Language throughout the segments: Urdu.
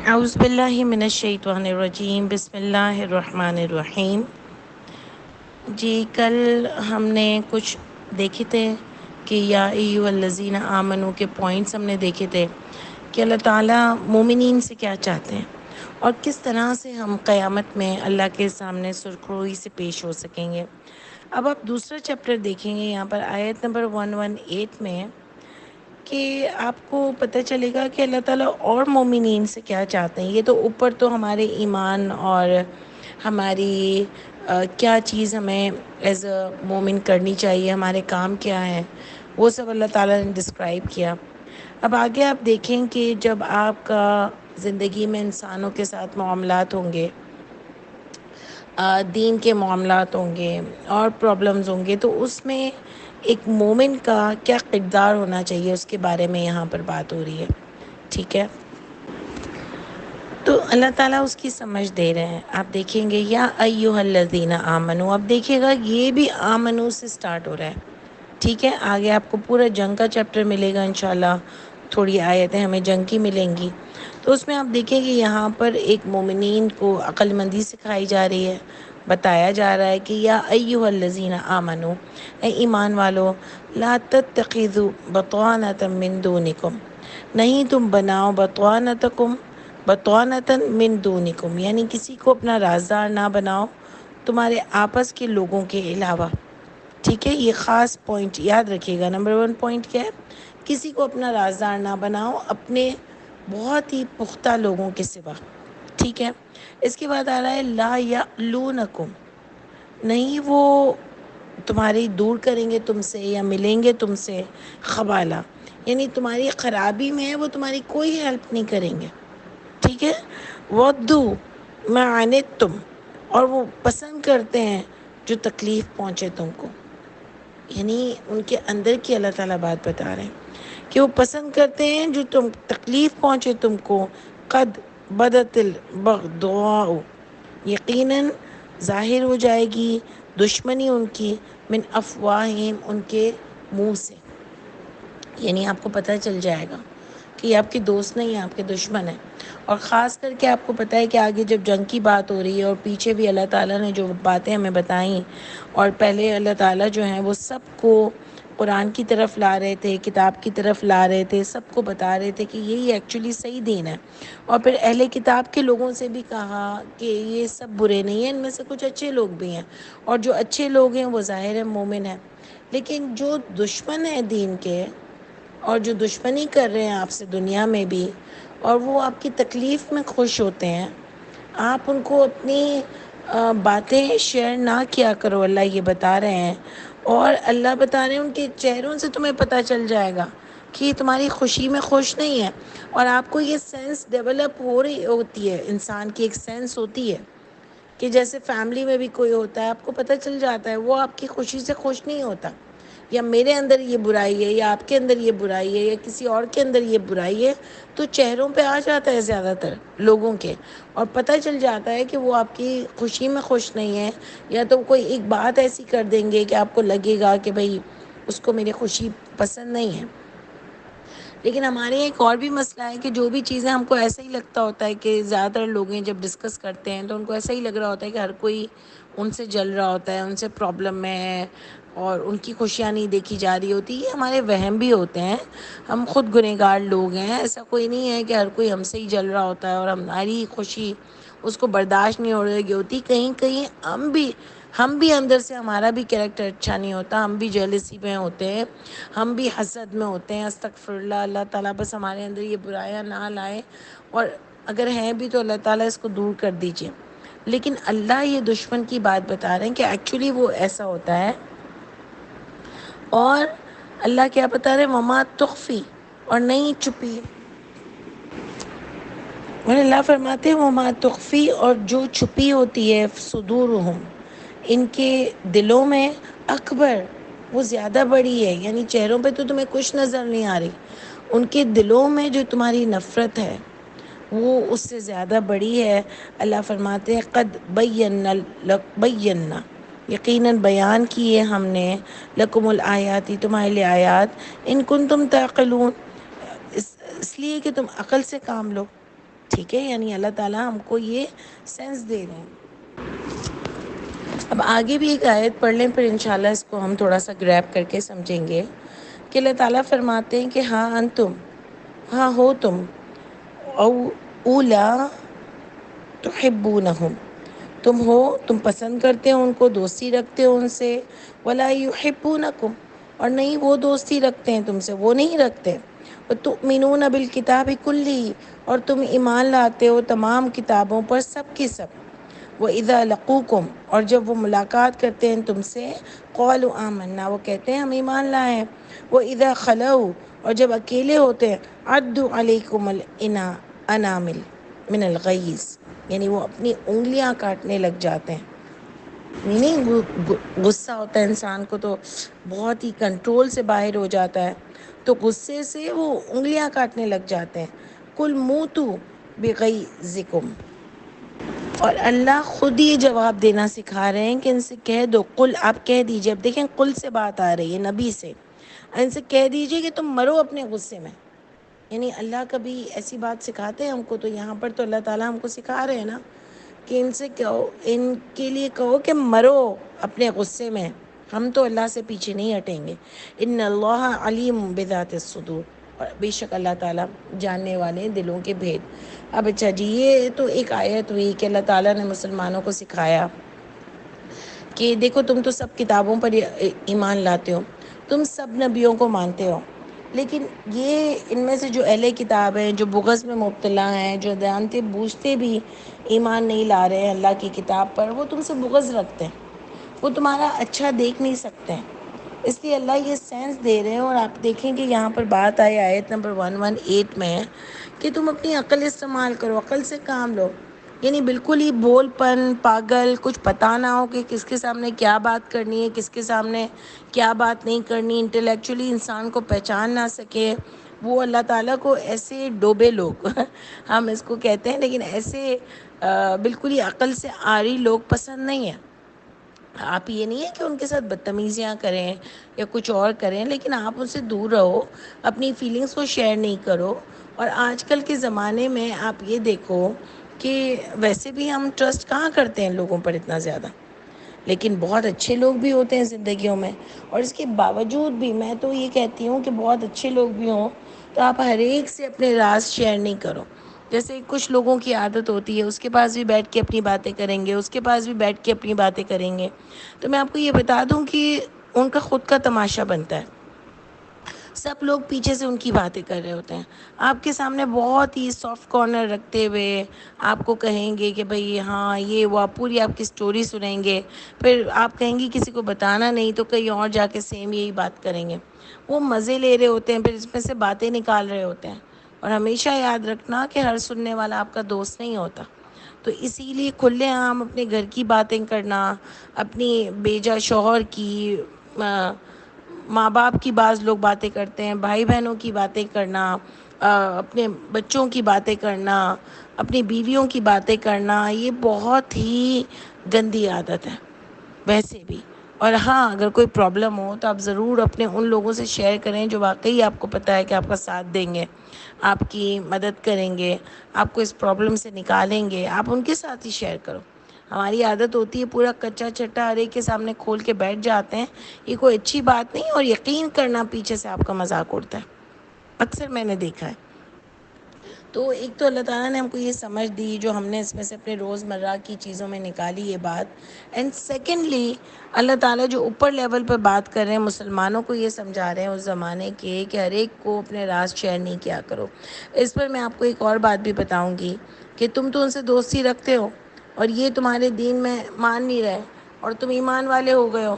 اعوذ باللہ من الشیطان الرجیم، بسم اللہ الرحمن الرحیم۔ جی کل ہم نے کچھ دیکھے تھے کہ یا ایھا الذین آمنو کے پوائنٹس ہم نے دیکھے تھے کہ اللہ تعالیٰ مومنین سے کیا چاہتے ہیں اور کس طرح سے ہم قیامت میں اللہ کے سامنے سرخروئی سے پیش ہو سکیں گے۔ اب آپ دوسرا چیپٹر دیکھیں گے یہاں پر آیت نمبر 118 میں کہ آپ کو پتہ چلے گا کہ اللہ تعالیٰ اور مومنین سے کیا چاہتے ہیں۔ یہ تو اوپر تو ہمارے ایمان اور ہماری کیا چیز ہمیں ایز اے مومن کرنی چاہیے، ہمارے کام کیا ہیں، وہ سب اللہ تعالیٰ نے ڈسکرائب کیا۔ اب آگے آپ دیکھیں کہ جب آپ کا زندگی میں انسانوں کے ساتھ معاملات ہوں گے، دین کے معاملات ہوں گے اور پرابلمز ہوں گے، تو اس میں ایک مومن کا کیا کردار ہونا چاہیے اس کے بارے میں یہاں پر بات ہو رہی ہے، ٹھیک ہے۔ تو اللہ تعالیٰ اس کی سمجھ دے رہے ہیں۔ آپ دیکھیں گے یا ایھا الذین آمنو، اب دیکھیے گا یہ بھی آمنو سے سٹارٹ ہو رہا ہے، ٹھیک ہے۔ آگے آپ کو پورا جنگ کا چیپٹر ملے گا انشاءاللہ، تھوڑی آیتیں ہمیں جنگ کی ملیں گی، تو اس میں آپ دیکھیں کہ یہاں پر ایک مومنین کو عقل مندی سکھائی جا رہی ہے، بتایا جا رہا ہے کہ یا ایھا الذین آمنو، اے ایمان والو، لا تتخذوا بطانۃ من دونکم، نہیں تم بناؤ بطانۃ من دونکم، یعنی کسی کو اپنا رازدار نہ بناؤ تمہارے آپس کے لوگوں کے علاوہ، ٹھیک ہے۔ یہ خاص پوائنٹ یاد رکھیے گا۔ نمبر 1 پوائنٹ کیا ہے؟ کسی کو اپنا رازدار نہ بناؤ اپنے بہت ہی پختہ لوگوں کے سوا، ٹھیک ہے۔ اس کے بعد آ رہا ہے لا یعلونکم، نہیں وہ تمہاری دور کریں گے تم سے یا ملیں گے تم سے خبالہ، یعنی تمہاری خرابی میں وہ تمہاری کوئی ہیلپ نہیں کریں گے، ٹھیک ہے۔ ودو ما عنتم، اور وہ پسند کرتے ہیں جو تکلیف پہنچے تم کو، یعنی ان کے اندر کی اللہ تعالیٰ بات بتا رہے ہیں کہ وہ پسند کرتے ہیں جو تم تکلیف پہنچے تم کو۔ قد بدت البغضاء، یقیناً ظاہر ہو جائے گی دشمنی ان کی، من افواہہم، ان کے منہ سے، یعنی آپ کو پتہ چل جائے گا کہ یہ آپ کے دوست نہیں ہیں، آپ کے دشمن ہیں۔ اور خاص کر کے آپ کو پتہ ہے کہ آگے جب جنگ کی بات ہو رہی ہے اور پیچھے بھی اللہ تعالیٰ نے جو باتیں ہمیں بتائیں، اور پہلے اللہ تعالیٰ جو ہیں وہ سب کو قرآن کی طرف لا رہے تھے، کتاب کی طرف لا رہے تھے، سب کو بتا رہے تھے کہ یہی ایکچولی صحیح دین ہے، اور پھر اہل کتاب کے لوگوں سے بھی کہا کہ یہ سب برے نہیں ہیں، ان میں سے کچھ اچھے لوگ بھی ہیں، اور جو اچھے لوگ ہیں وہ ظاہر ہے مومن ہیں، لیکن جو دشمن ہیں دین کے اور جو دشمنی کر رہے ہیں آپ سے دنیا میں بھی، اور وہ آپ کی تکلیف میں خوش ہوتے ہیں، آپ ان کو اپنی باتیں شیئر نہ کیا کرو، اللہ یہ بتا رہے ہیں۔ اور اللہ بتا رہے ہیں ان کے چہروں سے تمہیں پتہ چل جائے گا کہ یہ تمہاری خوشی میں خوش نہیں ہے، اور آپ کو یہ سینس ڈیولپ ہو رہی ہوتی ہے، انسان کی ایک سینس ہوتی ہے کہ جیسے فیملی میں بھی کوئی ہوتا ہے، آپ کو پتہ چل جاتا ہے وہ آپ کی خوشی سے خوش نہیں ہوتا، یا میرے اندر یہ برائی ہے یا آپ کے اندر یہ برائی ہے یا کسی اور کے اندر یہ برائی ہے، تو چہروں پہ آ جاتا ہے زیادہ تر لوگوں کے، اور پتہ چل جاتا ہے کہ وہ آپ کی خوشی میں خوش نہیں ہے، یا تو کوئی ایک بات ایسی کر دیں گے کہ آپ کو لگے گا کہ بھئی اس کو میری خوشی پسند نہیں ہے۔ لیکن ہمارے یہاں ایک اور بھی مسئلہ ہے کہ جو بھی چیزیں ہم کو ایسا ہی لگتا ہوتا ہے کہ زیادہ تر لوگ جب ڈسکس کرتے ہیں تو ان کو ایسا ہی لگ رہا ہوتا ہے کہ ہر کوئی ان سے جل رہا ہوتا ہے، ان سے پرابلم میں ہے، اور ان کی خوشیاں نہیں دیکھی جا رہی ہوتی۔ یہ ہمارے وہم بھی ہوتے ہیں، ہم خود گنہگار لوگ ہیں، ایسا کوئی نہیں ہے کہ ہر کوئی ہم سے ہی جل رہا ہوتا ہے اور ہماری خوشی اس کو برداشت نہیں ہو رہی ہوتی۔ کہیں کہیں ہم بھی اندر سے ہمارا بھی کریکٹر اچھا نہیں ہوتا، ہم بھی جیلسی میں ہوتے ہیں، ہم بھی حسد میں ہوتے ہیں، استغفر اللہ، اللہ تعالیٰ بس ہمارے اندر یہ برائیاں نہ لائے، اور اگر ہیں بھی تو اللہ تعالیٰ اس کو دور کر دیجئے۔ لیکن اللہ یہ دشمن کی بات بتا رہے ہیں کہ ایکچولی وہ ایسا ہوتا ہے، اور اللہ کیا بتا رہے ہیں؟ وما تخفی، اور نہیں چھپی، اور اللہ فرماتے ہیں وما تخفی، اور جو چھپی ہوتی ہے صدورہم، ان کے دلوں میں، اکبر، وہ زیادہ بڑی ہے، یعنی چہروں پہ تو تمہیں کچھ نظر نہیں آ رہی، ان کے دلوں میں جو تمہاری نفرت ہے وہ اس سے زیادہ بڑی ہے۔ اللہ فرماتے ہیں قد بینا، یقیناً بیان کیے ہم نے، لکم الآیاتی، تمہارے لیے آیات، ان کنتم تعقلون، اس لیے کہ تم عقل سے کام لو، ٹھیک ہے، یعنی اللہ تعالیٰ ہم کو یہ سینس دے رہے ہیں۔ اب آگے بھی ایک آیت پڑھ لیں، پھر انشاءاللہ اس کو ہم تھوڑا سا گریب کر کے سمجھیں گے کہ اللہ تعالیٰ فرماتے ہیں کہ ہاں انتم، ہاں ہو تم، او اولا تحبونہم، تم ہو، تم پسند کرتے ہو ان کو، دوستی رکھتے ہو ان سے، ولا یحبونکم، اور نہیں وہ دوستی رکھتے ہیں تم سے، وہ نہیں رکھتے، وتؤمنون بالکتاب کلہ، اور تم ایمان لاتے ہو تمام کتابوں پر، سب کی سب، وَإِذَا لَقُوكُمْ، اور جب وہ ملاقات کرتے ہیں تم سے، قَالُوا آمَنَّا، وہ کہتے ہیں ہم ایمان لائے ہیں، وَإِذَا خَلَوْا، اور جب اکیلے ہوتے ہیں، عَدُّوا عَلَيْكُمُ الْأَنَامِلَ من الغیظ، یعنی وہ اپنی انگلیاں کاٹنے لگ جاتے ہیں۔ نہیں غصہ ہوتا ہے انسان کو تو بہت ہی کنٹرول سے باہر ہو جاتا ہے، تو غصے سے وہ انگلیاں کاٹنے لگ جاتے ہیں۔ قُلْ مُوتُوا بِغَیظِکُمْ، اور اللہ خود یہ جواب دینا سکھا رہے ہیں کہ ان سے کہہ دو، قل، آپ کہہ دیجئے، اب دیکھیں قل سے بات آ رہی ہے نبی سے، ان سے کہہ دیجئے کہ تم مرو اپنے غصے میں۔ یعنی اللہ کبھی ایسی بات سکھاتے ہیں ہم کو؟ تو یہاں پر تو اللہ تعالیٰ ہم کو سکھا رہے ہیں نا کہ ان سے کہو، ان کے لیے کہو کہ مرو اپنے غصے میں، ہم تو اللہ سے پیچھے نہیں ہٹیں گے۔ ان اللہ علیم بذات الصدور، اور بے شک اللہ تعالیٰ جاننے والے ہیں دلوں کے بھید۔ اب اچھا جی، یہ تو ایک آیت ہوئی کہ اللہ تعالیٰ نے مسلمانوں کو سکھایا کہ دیکھو تم تو سب کتابوں پر ایمان لاتے ہو، تم سب نبیوں کو مانتے ہو، لیکن یہ ان میں سے جو اہل کتاب ہیں، جو بغض میں مبتلا ہیں، جو جانتے بوجھتے بھی ایمان نہیں لا رہے ہیں اللہ کی کتاب پر، وہ تم سے بغض رکھتے ہیں، وہ تمہارا اچھا دیکھ نہیں سکتے ہیں۔ اس لیے اللہ یہ سینس دے رہے ہیں، اور آپ دیکھیں کہ یہاں پر بات آئی آیت نمبر 118 میں کہ تم اپنی عقل استعمال کرو، عقل سے کام لو، یعنی بالکل ہی بول پن پاگل، کچھ پتہ نہ ہو کہ کس کے سامنے کیا بات کرنی ہے، کس کے سامنے کیا بات نہیں کرنی، انٹلیکچولی انسان کو پہچان نہ سکے، وہ اللہ تعالیٰ کو ایسے ڈوبے لوگ ہم اس کو کہتے ہیں، لیکن ایسے بالکل ہی عقل سے عاری لوگ پسند نہیں ہیں۔ آپ یہ نہیں ہے کہ ان کے ساتھ بدتمیزیاں کریں یا کچھ اور کریں، لیکن آپ ان سے دور رہو، اپنی فیلنگز کو شیئر نہیں کرو۔ اور آج کل کے زمانے میں آپ یہ دیکھو کہ ویسے بھی ہم ٹرسٹ کہاں کرتے ہیں لوگوں پر اتنا زیادہ، لیکن بہت اچھے لوگ بھی ہوتے ہیں زندگیوں میں، اور اس کے باوجود بھی میں تو یہ کہتی ہوں کہ بہت اچھے لوگ بھی ہوں تو آپ ہر ایک سے اپنے راز شیئر نہیں کرو۔ جیسے کچھ لوگوں کی عادت ہوتی ہے، اس کے پاس بھی بیٹھ کے اپنی باتیں کریں گے، اس کے پاس بھی بیٹھ کے اپنی باتیں کریں گے، تو میں آپ کو یہ بتا دوں کہ ان کا خود کا تماشا بنتا ہے، سب لوگ پیچھے سے ان کی باتیں کر رہے ہوتے ہیں، آپ کے سامنے بہت ہی سافٹ کارنر رکھتے ہوئے آپ کو کہیں گے کہ بھئی ہاں یہ وہ، آپ پوری آپ کی سٹوری سنیں گے، پھر آپ کہیں گی کسی کو بتانا نہیں، تو کہیں اور جا کے سیم یہی بات کریں گے، وہ مزے لے رہے ہوتے ہیں، پھر اس میں سے باتیں نکال رہے ہوتے ہیں۔ اور ہمیشہ یاد رکھنا کہ ہر سننے والا آپ کا دوست نہیں ہوتا، تو اسی لیے کھلے عام اپنے گھر کی باتیں کرنا، اپنی بیجا شوہر کی، ماں باپ کی، بعض لوگ باتیں کرتے ہیں، بھائی بہنوں کی باتیں کرنا، اپنے بچوں کی باتیں کرنا، اپنی بیویوں کی باتیں کرنا، یہ بہت ہی گندی عادت ہے ویسے بھی۔ اور ہاں اگر کوئی پرابلم ہو تو آپ ضرور اپنے ان لوگوں سے شیئر کریں جو واقعی آپ کو پتہ ہے کہ آپ کا ساتھ دیں گے، آپ کی مدد کریں گے، آپ کو اس پرابلم سے نکالیں گے، آپ ان کے ساتھ ہی شیئر کرو۔ ہماری عادت ہوتی ہے پورا کچا چٹا ہر ایک کے سامنے کھول کے بیٹھ جاتے ہیں، یہ کوئی اچھی بات نہیں، اور یقین کرنا پیچھے سے آپ کا مذاق اڑتا ہے، اکثر میں نے دیکھا ہے۔ تو ایک تو اللہ تعالیٰ نے ہم کو یہ سمجھ دی، جو ہم نے اس میں سے اپنے روزمرہ کی چیزوں میں نکالی یہ بات، اینڈ سیکنڈلی اللہ تعالیٰ جو اوپر لیول پر بات کر رہے ہیں، مسلمانوں کو یہ سمجھا رہے ہیں اس زمانے کے کہ ہر ایک کو اپنے راز شیئر نہیں کیا کرو۔ اس پر میں آپ کو ایک اور بات بھی بتاؤں گی کہ تم تو ان سے دوستی رکھتے ہو، اور یہ تمہارے دین میں مان نہیں رہے، اور تم ایمان والے ہو گئے ہو،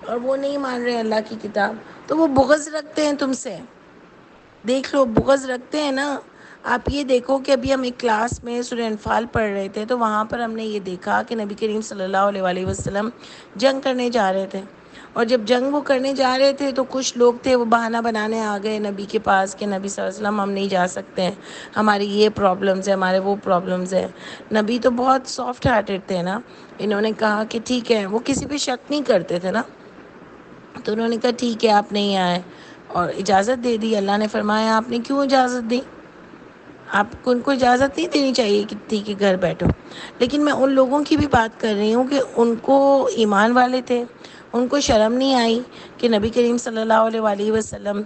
اور وہ نہیں مان رہے اللہ کی کتاب، تو وہ بغض رکھتے ہیں تم سے، دیکھ لو بغض رکھتے ہیں نا۔ آپ یہ دیکھو کہ ابھی ہم ایک کلاس میں سورہ انفال پڑھ رہے تھے، تو وہاں پر ہم نے یہ دیکھا کہ نبی کریم صلی اللہ علیہ وآلہ وسلم جنگ کرنے جا رہے تھے، اور جب جنگ وہ کرنے جا رہے تھے تو کچھ لوگ تھے وہ بہانہ بنانے آ گئے نبی کے پاس کہ نبی صلی اللہ علیہ وسلم ہم نہیں جا سکتے ہیں، ہماری یہ پرابلمز ہیں، ہمارے وہ پرابلمز ہیں۔ نبی تو بہت سافٹ ہارٹڈ تھے نا، انہوں نے کہا کہ ٹھیک ہے، وہ کسی پہ شک نہیں کرتے تھے نا، تو انہوں نے کہا ٹھیک ہے آپ نہیں آئے، اور اجازت دے دی۔ اللہ نے فرمایا آپ نے کیوں اجازت دی؟ آپ کو ان کو اجازت نہیں دینی چاہیے کہ ٹھیک ہے گھر بیٹھو. لیکن میں ان لوگوں کی بھی بات کر رہی ہوں کہ ان کو ایمان والے تھے، ان کو شرم نہیں آئی کہ نبی کریم صلی اللہ علیہ وآلہ وسلم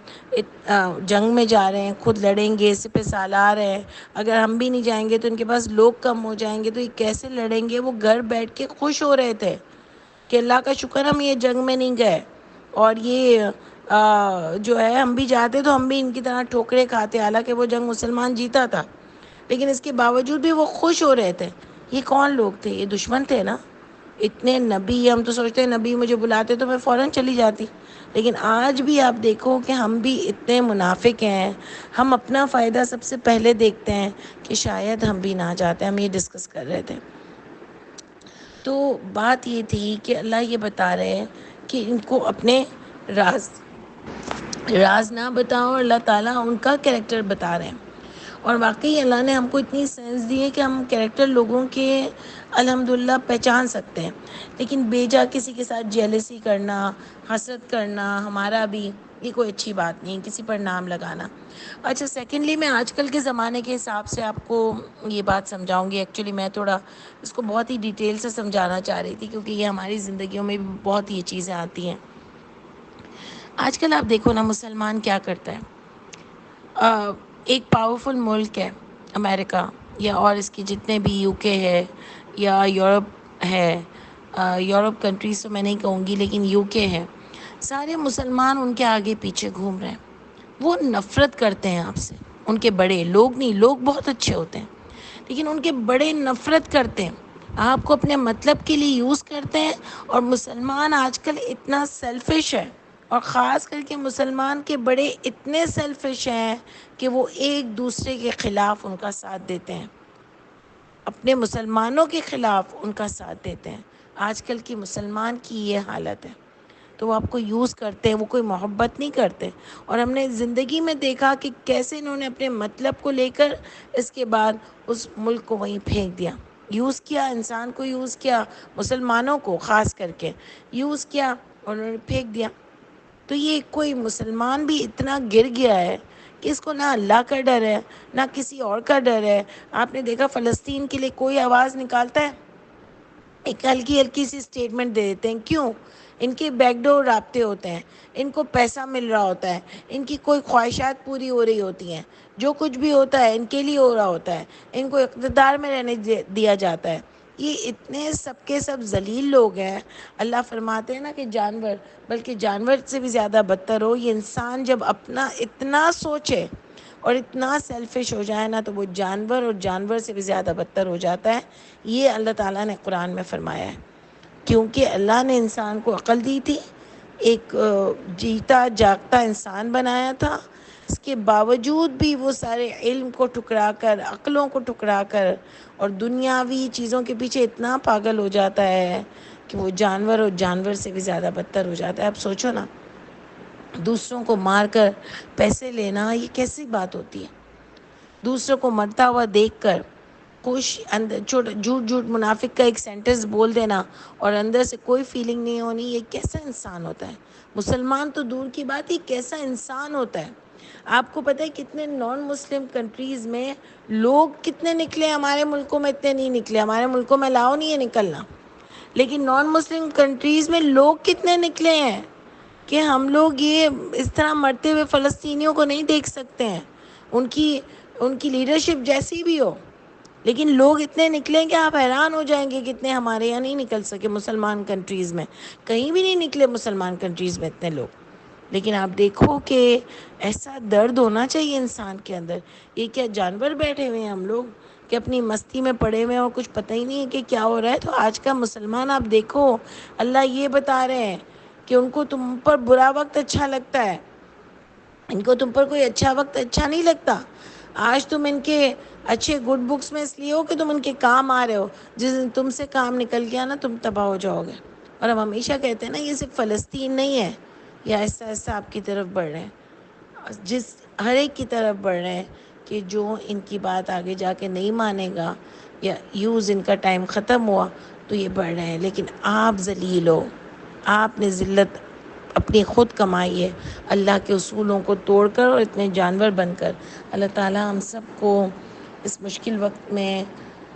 جنگ میں جا رہے ہیں، خود لڑیں گے، سپہ سالار ہیں، اگر ہم بھی نہیں جائیں گے تو ان کے پاس لوگ کم ہو جائیں گے تو یہ کیسے لڑیں گے. وہ گھر بیٹھ کے خوش ہو رہے تھے کہ اللہ کا شکر ہم یہ جنگ میں نہیں گئے، اور یہ جو ہے ہم بھی جاتے تو ہم بھی ان کی طرح ٹھوکریں کھاتے، حالانکہ وہ جنگ مسلمان جیتا تھا، لیکن اس کے باوجود بھی وہ خوش ہو رہے تھے. یہ کون لوگ تھے؟ یہ دشمن تھے نا. اتنے نبی، ہم تو سوچتے ہیں نبی مجھے بلاتے تو میں فوراً چلی جاتی، لیکن آج بھی آپ دیکھو کہ ہم بھی اتنے منافق ہیں. ہم اپنا فائدہ سب سے پہلے دیکھتے ہیں کہ شاید ہم بھی نہ جاتے. ہم یہ ڈسکس کر رہے تھے. تو بات یہ تھی کہ اللہ یہ بتا رہے ہیں کہ ان کو اپنے راز نہ بتاؤ. اللہ تعالیٰ ان کا کریکٹر بتا رہے ہیں، اور واقعی اللہ نے ہم کو اتنی سینس دی ہے کہ ہم کریکٹر لوگوں کے الحمدللہ پہچان سکتے ہیں. لیکن بیجا کسی کے ساتھ جیلسی کرنا، حسد کرنا، ہمارا بھی یہ کوئی اچھی بات نہیں، کسی پر نام لگانا. اچھا، سیکنڈلی میں آج کل کے زمانے کے حساب سے آپ کو یہ بات سمجھاؤں گی. ایکچولی میں تھوڑا اس کو بہت ہی ڈیٹیل سے سمجھانا چاہ رہی تھی، کیونکہ یہ ہماری زندگیوں میں بھی بہت یہ چیزیں آتی ہیں. آج کل آپ دیکھو نا مسلمان کیا کرتا ہے. ایک پاورفل ملک ہے امریکہ، یا اور اس کی جتنے بھی یو کے ہے یا یورپ ہے، یورپ کنٹریز تو میں نہیں کہوں گی لیکن یو کے ہے، سارے مسلمان ان کے آگے پیچھے گھوم رہے ہیں. وہ نفرت کرتے ہیں آپ سے. ان کے بڑے لوگ نہیں، لوگ بہت اچھے ہوتے ہیں، لیکن ان کے بڑے نفرت کرتے ہیں، آپ کو اپنے مطلب کے لیے یوز کرتے ہیں. اور مسلمان آج کل اتنا سیلفش ہے، اور خاص کر کے مسلمان کے بڑے اتنے سیلفش ہیں کہ وہ ایک دوسرے کے خلاف ان کا ساتھ دیتے ہیں، اپنے مسلمانوں کے خلاف ان کا ساتھ دیتے ہیں. آج کل کی مسلمان کی یہ حالت ہے. تو وہ آپ کو یوز کرتے ہیں، وہ کوئی محبت نہیں کرتے. اور ہم نے زندگی میں دیکھا کہ کیسے انہوں نے اپنے مطلب کو لے کر اس کے بعد اس ملک کو وہیں پھینک دیا. یوز کیا، انسان کو یوز کیا، مسلمانوں کو خاص کر کے یوز کیا اور انہوں نے پھینک دیا. تو یہ کوئی مسلمان بھی اتنا گر گیا ہے کہ اس کو نہ اللہ کا ڈر ہے نہ کسی اور کا ڈر ہے. آپ نے دیکھا فلسطین کے لیے کوئی آواز نکالتا ہے؟ ایک ہلکی ہلکی سی اسٹیٹمنٹ دے دیتے ہیں. کیوں؟ ان کے بیک ڈور رابطے ہوتے ہیں، ان کو پیسہ مل رہا ہوتا ہے، ان کی کوئی خواہشات پوری ہو رہی ہوتی ہیں. جو کچھ بھی ہوتا ہے ان کے لیے ہو رہا ہوتا ہے، ان کو اقتدار میں رہنے دیا جاتا ہے. یہ اتنے سب کے سب ذلیل لوگ ہیں. اللہ فرماتے ہیں نا کہ جانور، بلکہ جانور سے بھی زیادہ بدتر ہو یہ انسان جب اپنا اتنا سوچے اور اتنا سیلفش ہو جائے نا، تو وہ جانور اور جانور سے بھی زیادہ بدتر ہو جاتا ہے. یہ اللہ تعالیٰ نے قرآن میں فرمایا ہے. کیونکہ اللہ نے انسان کو عقل دی تھی، ایک جیتا جاگتا انسان بنایا تھا. اس کے باوجود بھی وہ سارے علم کو ٹھکرا کر، عقلوں کو ٹھکرا کر اور دنیاوی چیزوں کے پیچھے اتنا پاگل ہو جاتا ہے کہ وہ جانور اور جانور سے بھی زیادہ بدتر ہو جاتا ہے. اب سوچو نا، دوسروں کو مار کر پیسے لینا یہ کیسی بات ہوتی ہے؟ دوسروں کو مرتا ہوا دیکھ کر خوش، اندر جھوٹ جھوٹ منافق کا ایک سینٹنس بول دینا اور اندر سے کوئی فیلنگ نہیں ہونی، یہ کیسا انسان ہوتا ہے؟ مسلمان تو دور کی بات، یہ کیسا انسان ہوتا ہے؟ آپ کو پتہ ہے کتنے نان مسلم کنٹریز میں لوگ کتنے نکلے؟ ہمارے ملکوں میں اتنے نہیں نکلے. ہمارے ملکوں میں الاؤ نہیں ہے نکلنا، لیکن نان مسلم کنٹریز میں لوگ کتنے نکلے ہیں کہ ہم لوگ یہ اس طرح مرتے ہوئے فلسطینیوں کو نہیں دیکھ سکتے ہیں. ان کی لیڈرشپ جیسی بھی ہو، لیکن لوگ اتنے نکلیں کہ آپ حیران ہو جائیں گے کتنے ہمارے یہاں نہیں نکل سکے. مسلمان کنٹریز میں کہیں بھی نہیں نکلے، مسلمان کنٹریز میں اتنے لوگ. لیکن آپ دیکھو کہ ایسا درد ہونا چاہیے انسان کے اندر. یہ کیا جانور بیٹھے ہوئے ہیں ہم لوگ کہ اپنی مستی میں پڑے ہوئے ہیں اور کچھ پتہ ہی نہیں ہے کہ کیا ہو رہا ہے؟ تو آج کا مسلمان آپ دیکھو، اللہ یہ بتا رہے ہیں کہ ان کو تم پر برا وقت اچھا لگتا ہے، ان کو تم پر کوئی اچھا وقت اچھا نہیں لگتا. آج تم ان کے اچھے گڈ بکس میں اس لیے ہو کہ تم ان کے کام آ رہے ہو. جس دن تم سے کام نکل گیا نا، تم تباہ ہو جاؤ گے. اور ہم ہمیشہ کہتے ہیں نا، یہ صرف فلسطین نہیں ہے، یہ آہستہ آہستہ آپ کی طرف بڑھ رہے ہیں، ہر ایک کی طرف بڑھ رہے ہیں کہ جو ان کی بات آگے جا کے نہیں مانے گا یا ان کا ٹائم ختم ہوا تو یہ بڑھ رہے ہیں. لیکن آپ ذلیل ہو، آپ نے ذلت اپنی خود کمائی ہے اللہ کے اصولوں کو توڑ کر اور اتنے جانور بن کر. اللہ تعالیٰ ہم سب کو اس مشکل وقت میں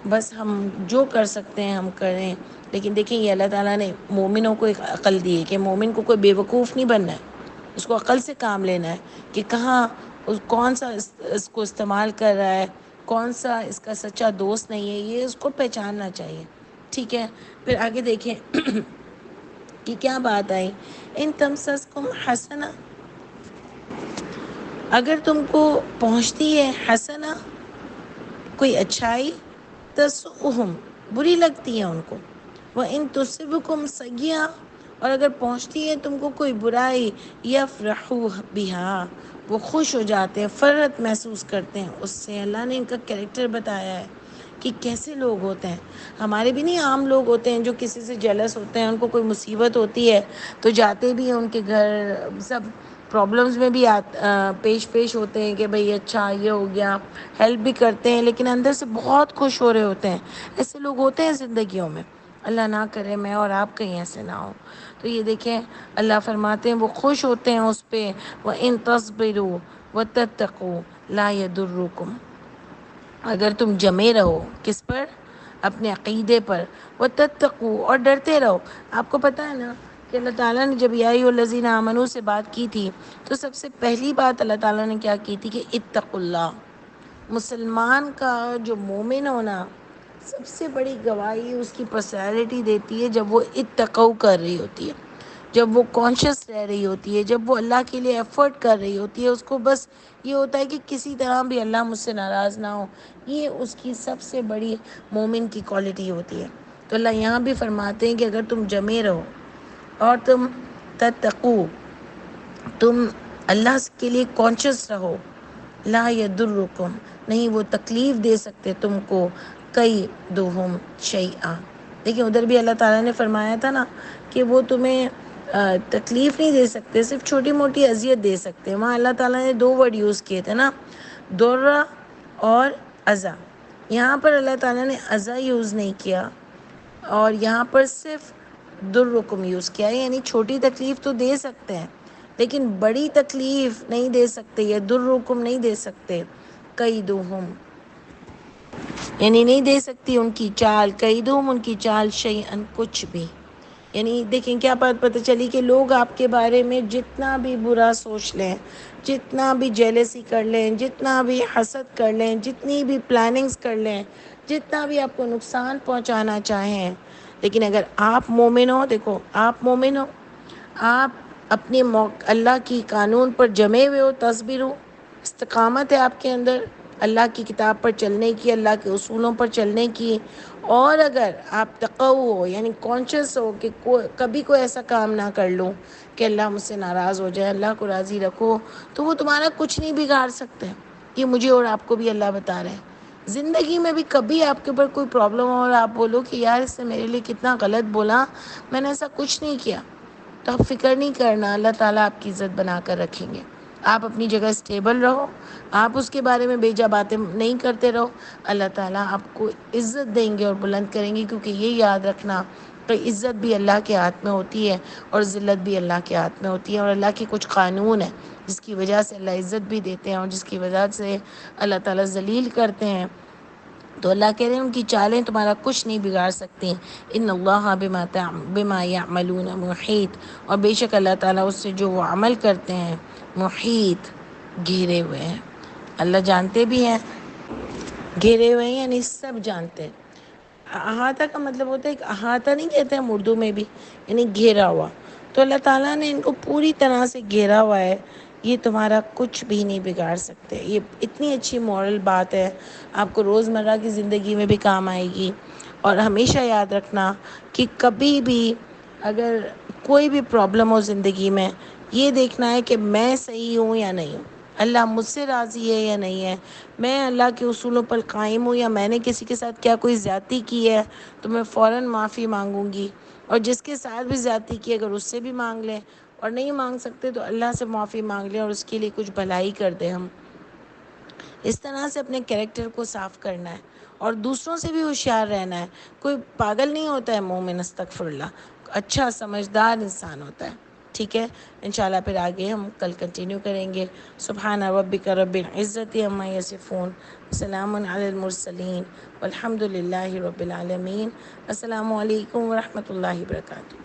بس ہم جو کر سکتے ہیں ہم کریں. لیکن دیکھیں یہ اللہ تعالیٰ نے مومنوں کو ایک عقل دی ہے کہ مومن کو کوئی بیوقوف نہیں بننا ہے، اس کو عقل سے کام لینا ہے کہ کہاں کون سا اس کو استعمال کر رہا ہے، کون سا اس کا سچا دوست نہیں ہے، یہ اس کو پہچاننا چاہیے. ٹھیک ہے، پھر آگے دیکھیں کہ کیا بات آئی. ان تمسسکم حسنہ، اگر تم کو پہنچتی ہے حسنہ کوئی اچھائی، تسؤہم بری لگتی ہے ان کو. وَإِن تُصِبْكُمْ سَیئۃ، اور اگر پہنچتی ہے تم کو کوئی برائی، یفرحوا بہا وہ خوش ہو جاتے ہیں، فرحت محسوس کرتے ہیں اس سے. اللہ نے ان کا کریکٹر بتایا ہے کہ کیسے لوگ ہوتے ہیں. ہمارے بھی نہیں عام لوگ ہوتے ہیں جو کسی سے جیلس ہوتے ہیں، ان کو کوئی مصیبت ہوتی ہے تو جاتے بھی ہیں ان کے گھر، سب پرابلمس میں بھی پیش ہوتے ہیں کہ بھئی اچھا یہ ہو گیا، ہیلپ بھی کرتے ہیں، لیکن اندر سے بہت خوش ہو رہے ہوتے ہیں. ایسے لوگ ہوتے ہیں زندگیوں میں، اللہ نہ کرے میں اور آپ کہیں ایسے نہ ہوں. تو یہ دیکھیں اللہ فرماتے ہیں وہ خوش ہوتے ہیں اس پہ. وَإِن تَصْبِرُوا وَتَتَّقُوا لَا يَضُرُّكُمْ، اگر تم جمے رہو کس پر؟ اپنے عقیدے پر. وَتَتَّقُوا اور ڈرتے رہو. آپ کو پتہ ہے نا کہ اللہ تعالیٰ نے جب یا ایھا الذین آمنوا سے بات کی تھی تو سب سے پہلی بات اللہ تعالیٰ نے کیا کی تھی کہ اتقوا اللہ. مسلمان کا جو مومن ہونا سب سے بڑی گواہی اس کی پرسنالٹی دیتی ہے جب وہ اتقوا کر رہی ہوتی ہے، جب وہ کانشیس رہ رہی ہوتی ہے، جب وہ اللہ کے لیے ایفرٹ کر رہی ہوتی ہے. اس کو بس یہ ہوتا ہے کہ کسی طرح بھی اللہ مجھ سے ناراض نہ ہو. یہ اس کی سب سے بڑی مومن کی کوالٹی ہوتی ہے. تو اللہ یہاں بھی فرماتے ہیں کہ اگر تم جمے رہو اور تم تتقو، تم اللہ کے لیے کانشیس رہو، لا یضرکم نہیں وہ تکلیف دے سکتے تم کو، کیدہم شیئا. دیکھیں ادھر بھی اللہ تعالیٰ نے فرمایا تھا نا کہ وہ تمہیں تکلیف نہیں دے سکتے، صرف چھوٹی موٹی اذیت دے سکتے ہیں. وہاں اللہ تعالیٰ نے 2 ورڈ یوز کیے تھے نا، ضر اور اذی. یہاں پر اللہ تعالیٰ نے اذی یوز نہیں کیا اور یہاں پر صرف ضرکم یوز کیا ہے، یعنی چھوٹی تکلیف تو دے سکتے ہیں لیکن بڑی تکلیف نہیں دے سکتے، یا ضرکم نہیں دے سکتے. کیدہم یعنی نہیں دے سکتی ان کی چال، کیدہم ان کی چال، شیئا کچھ بھی. یعنی دیکھیں کیا بات پتہ چلی کہ لوگ آپ کے بارے میں جتنا بھی برا سوچ لیں، جتنا بھی جیلسی کر لیں، جتنا بھی حسد کر لیں، جتنی بھی پلاننگز کر لیں، جتنا بھی آپ کو نقصان پہنچانا چاہیں، لیکن اگر آپ مومن ہو، دیکھو آپ مومن ہو، آپ اپنے اللہ کی قانون پر جمے ہوئے ہو، تصبر ہو، استقامت ہے آپ کے اندر اللہ کی کتاب پر چلنے کی، اللہ کے اصولوں پر چلنے کی. اور اگر آپ تقوی ہو یعنی کانشیس ہو کہ کبھی کوئی ایسا کام نہ کر لوں کہ اللہ مجھ سے ناراض ہو جائے، اللہ کو راضی رکھو، تو وہ تمہارا کچھ نہیں بگاڑ سکتے. یہ مجھے اور آپ کو بھی اللہ بتا رہے ہیں. زندگی میں بھی کبھی آپ کے اوپر کوئی پرابلم ہو اور آپ بولو کہ یار اس نے میرے لیے کتنا غلط بولا، میں نے ایسا کچھ نہیں کیا، تو آپ فکر نہیں کرنا، اللہ تعالیٰ آپ کی عزت بنا کر رکھیں گے. آپ اپنی جگہ اسٹیبل رہو، آپ اس کے بارے میں بیجا باتیں نہیں کرتے رہو، اللہ تعالیٰ آپ کو عزت دیں گے اور بلند کریں گے. کیونکہ یہ یاد رکھنا کہ عزت بھی اللہ کے ہاتھ میں ہوتی ہے اور ذلت بھی اللہ کے ہاتھ میں ہوتی ہے، اور اللہ کے کچھ قانون ہیں جس کی وجہ سے اللہ عزت بھی دیتے ہیں اور جس کی وجہ سے اللہ تعالیٰ ذلیل کرتے ہیں. تو اللہ کہہ رہے ہیں ان کی چالیں تمہارا کچھ نہیں بگاڑ سکتی. ان اللہ بما یعملون محیط، اور بے شک اللہ تعالیٰ اس سے جو وہ عمل کرتے ہیں محیط گھیرے ہوئے ہیں. اللہ جانتے بھی ہیں، گھیرے ہوئے ہیں یعنی سب جانتے ہیں. احاطہ کا مطلب ہوتا ہے کہ احاطہ نہیں کہتے ہم اردو میں بھی، یعنی گھیرا ہوا. تو اللہ تعالیٰ نے ان کو پوری طرح سے گھیرا ہوا ہے، یہ تمہارا کچھ بھی نہیں بگاڑ سکتے. یہ اتنی اچھی مورل بات ہے، آپ کو روزمرہ کی زندگی میں بھی کام آئے گی. اور ہمیشہ یاد رکھنا کہ کبھی بھی اگر کوئی بھی پرابلم ہو زندگی میں، یہ دیکھنا ہے کہ میں صحیح ہوں یا نہیں ہوں، اللہ مجھ سے راضی ہے یا نہیں ہے، میں اللہ کے اصولوں پر قائم ہوں، یا میں نے کسی کے ساتھ کیا کوئی زیادتی کی ہے تو میں فوراً معافی مانگوں گی. اور جس کے ساتھ بھی زیادتی کی اگر اس سے بھی مانگ لیں، اور نہیں مانگ سکتے تو اللہ سے معافی مانگ لیں اور اس کے لیے کچھ بھلائی کر دیں. ہم اس طرح سے اپنے کریکٹر کو صاف کرنا ہے اور دوسروں سے بھی ہوشیار رہنا ہے. کوئی پاگل نہیں ہوتا ہے مومن، استغفر اللہ، اچھا سمجھدار انسان ہوتا ہے. ٹھیک ہے، انشاءاللہ پھر آگے ہم کل کنٹینیو کریں گے۔ سبحان ربک رب العزت عما یصفون، سلام علی المرسلین والحمد للہ رب العالمین۔ السلام علیکم ورحمۃ اللہ وبرکاتہ۔